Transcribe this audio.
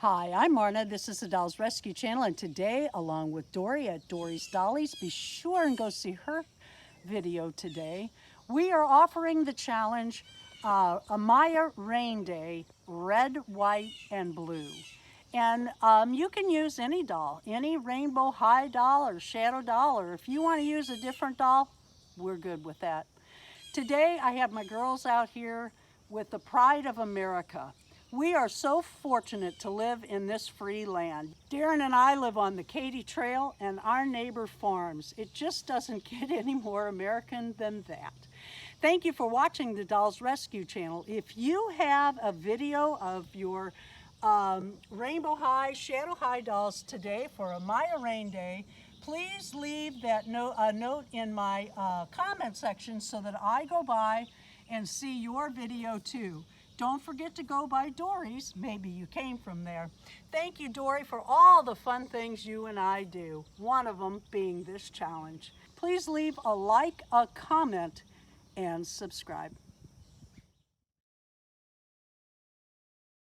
Hi, I'm Marna. This is the Dolls Rescue Channel, and today, along with Dory at Dory's Dollies, be sure and go see her video today. We are offering the challenge Amaya Raine Day, red, white, and blue. And you can use any doll, any rainbow high doll or shadow doll, or if you want to use a different doll, we're good with that. Today, I have my girls out here with the pride of America. We are so fortunate to live in this free land. Darren and I live on the Katy Trail and our neighbor farms. It just doesn't get any more American than that. Thank you for watching the Dolls Rescue Channel. If you have a video of your rainbow high, shadow high dolls today for Amaya Raine Day, please leave that note in my comment section so that I go by and see your video too. Don't forget to go by Dory's. Maybe you came from there. Thank you, Dory, for all the fun things you and I do, one of them being this challenge. Please leave a like, a comment, and subscribe.